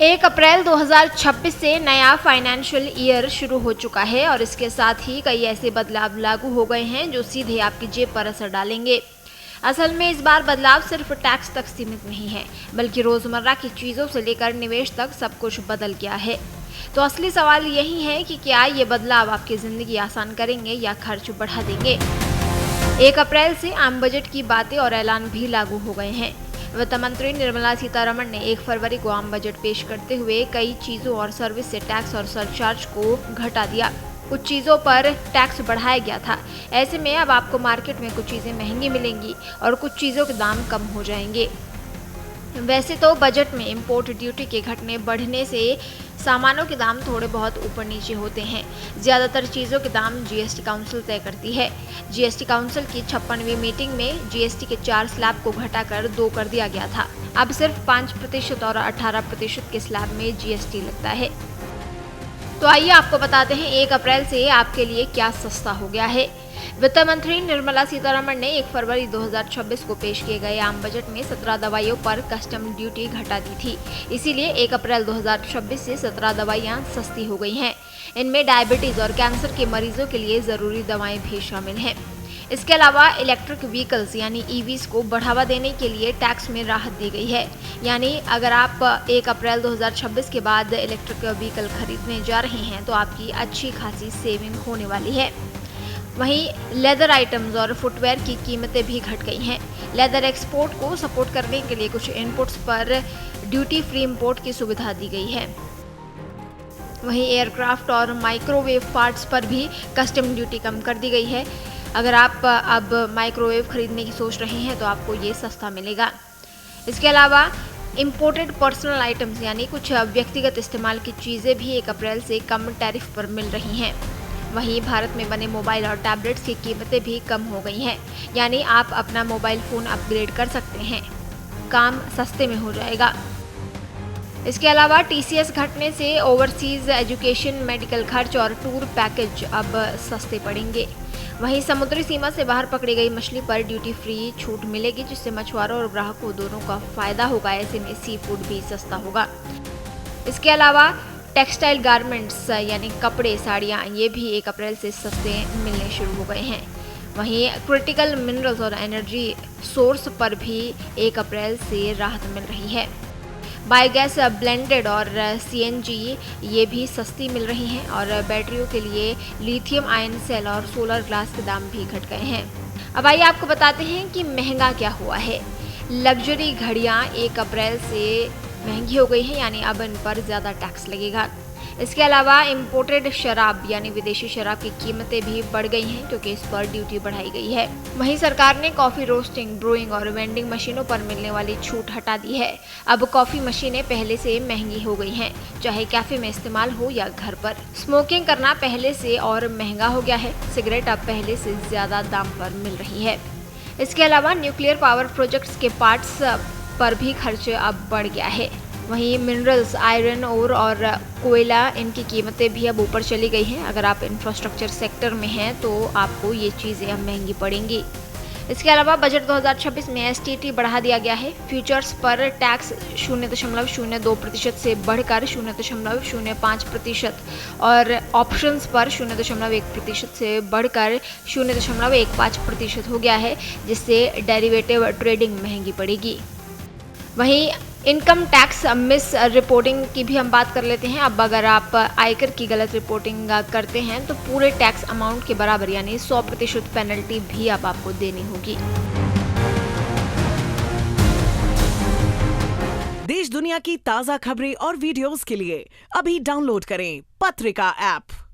1 अप्रैल 2026 से नया financial year शुरू हो चुका है और इसके साथ ही कई ऐसे बदलाव लागू हो गए हैं जो सीधे आपकी जेब पर असर डालेंगे। असल में इस बार बदलाव सिर्फ टैक्स तक सीमित नहीं है, बल्कि रोजमर्रा की चीजों से लेकर निवेश तक सब कुछ बदल गया है। तो असली सवाल यही है कि क्या ये बदलाव आपकी जिंदगी आसान करेंगे या खर्च बढ़ा देंगे। 1 अप्रैल से आम बजट की बातें और ऐलान भी लागू हो गए हैं। वित्त मंत्री निर्मला सीतारमण ने 1 फरवरी को आम बजट पेश करते हुए कई चीजों और सर्विस से टैक्स और सरचार्ज को घटा दिया। कुछ चीजों पर टैक्स बढ़ाया गया था। ऐसे में अब आपको मार्केट में कुछ चीजें महंगी मिलेंगी और कुछ चीजों के दाम कम हो जाएंगे। वैसे तो बजट में इंपोर्ट ड्यूटी के घटने बढ़ने से सामानों के दाम थोड़े बहुत ऊपर नीचे होते हैं। ज्यादातर चीजों के दाम जीएसटी काउंसिल तय करती है। जीएसटी काउंसिल की 56वीं मीटिंग में जीएसटी के 4 स्लैब को घटाकर 2 कर दिया गया था। अब सिर्फ 5% और 18% के स्लैब में जीएसटी लगता है। तो आइए आपको बताते हैं 1 अप्रैल से आपके लिए क्या सस्ता हो गया है। वित्त मंत्री निर्मला सीतारमण ने 1 फरवरी 2026 को पेश किए गए आम बजट में 17 दवाइयों पर कस्टम ड्यूटी घटा दी थी। इसीलिए 1 अप्रैल 2026 से 17 दवाइयां सस्ती हो गई हैं। इनमें डायबिटीज और कैंसर के मरीजों के लिए जरूरी दवाएं भी शामिल हैं। इसके अलावा इलेक्ट्रिक व्हीकल्स यानी ईवीज को बढ़ावा देने के लिए टैक्स में राहत दी गई है। यानी अगर आप 1 अप्रैल 2026 के बाद इलेक्ट्रिक व्हीकल खरीदने जा रहे हैं तो आपकी अच्छी खासी सेविंग होने वाली है। वहीं लेदर आइटम्स और फुटवेयर की कीमतें भी घट गई हैं। लेदर एक्सपोर्ट को सपोर्ट करने के लिए कुछ इनपुट्स पर ड्यूटी फ्री इंपोर्ट की सुविधा दी गई है। वहीं एयरक्राफ्ट और माइक्रोवेव पार्ट्स पर भी कस्टम ड्यूटी कम कर दी गई है। अगर आप अब माइक्रोवेव खरीदने की सोच रहे हैं तो आपको ये सस्ता मिलेगा। इसके अलावा इम्पोर्टेड पर्सनल आइटम्स यानी कुछ व्यक्तिगत इस्तेमाल की चीज़ें भी 1 अप्रैल से कम टैरिफ पर मिल रही हैं। वहीं भारत में बने मोबाइल और टैबलेट्स की कीमतें भी कम हो गई हैं। यानी आप अपना मोबाइल फ़ोन अपग्रेड कर सकते हैं, काम सस्ते में हो जाएगा। इसके अलावा टीसीएस घटने से ओवरसीज एजुकेशन, मेडिकल खर्च और टूर पैकेज अब सस्ते पड़ेंगे। वहीं समुद्री सीमा से बाहर पकड़ी गई मछली पर ड्यूटी फ्री छूट मिलेगी, जिससे मछुआरों और ग्राहकों दोनों का फायदा होगा। ऐसे में सी फूड भी सस्ता होगा। इसके अलावा टेक्सटाइल गारमेंट्स यानी कपड़े, साड़ियाँ, ये भी 1 अप्रैल से सस्ते मिलने शुरू हो गए हैं। वहीं क्रिटिकल मिनरल्स और एनर्जी सोर्स पर भी 1 अप्रैल से राहत मिल रही है। बायोगैस ब्लेंडेड और सीएनजी ये भी सस्ती मिल रही हैं और बैटरियों के लिए लिथियम आयन सेल और सोलर ग्लास के दाम भी घट गए हैं। अब आइए आपको बताते हैं कि महंगा क्या हुआ है। लग्जरी घड़ियां 1 अप्रैल से महंगी हो गई हैं, यानी अब इन पर ज़्यादा टैक्स लगेगा। इसके अलावा इम्पोर्टेड शराब यानी विदेशी शराब की कीमतें भी बढ़ गई हैं, क्योंकि इस पर ड्यूटी बढ़ाई गई है। वहीं सरकार ने कॉफ़ी रोस्टिंग, ब्रूइंग और वेंडिंग मशीनों पर मिलने वाली छूट हटा दी है। अब कॉफ़ी मशीनें पहले से महंगी हो गई हैं, चाहे कैफ़े में इस्तेमाल हो या घर पर। स्मोकिंग करना पहले से और महंगा हो गया है। सिगरेट अब पहले से ज़्यादा दाम पर मिल रही है। इसके अलावा न्यूक्लियर पावर प्रोजेक्ट्स के पार्ट्स पर भी खर्च अब बढ़ गया है। वहीं मिनरल्स, आयरन ओर और कोयला, इनकी कीमतें भी अब ऊपर चली गई हैं। अगर आप इंफ्रास्ट्रक्चर सेक्टर में हैं तो आपको ये चीज़ें अब महंगी पड़ेंगी। इसके अलावा बजट 2026 में एसटीटी बढ़ा दिया गया है। फ्यूचर्स पर टैक्स 0.02% से बढ़कर 0.05% और ऑप्शंस पर 0.1% से बढ़कर 0.15% हो गया है, जिससे डेरिवेटिव ट्रेडिंग महंगी पड़ेगी। वहीं इनकम टैक्स मिस रिपोर्टिंग की भी हम बात कर लेते हैं। अब अगर आप आयकर की गलत रिपोर्टिंग करते हैं तो पूरे टैक्स अमाउंट के बराबर यानी 100% पेनल्टी भी अब आपको देनी होगी। देश दुनिया की ताज़ा खबरें और वीडियोस के लिए अभी डाउनलोड करें पत्रिका ऐप।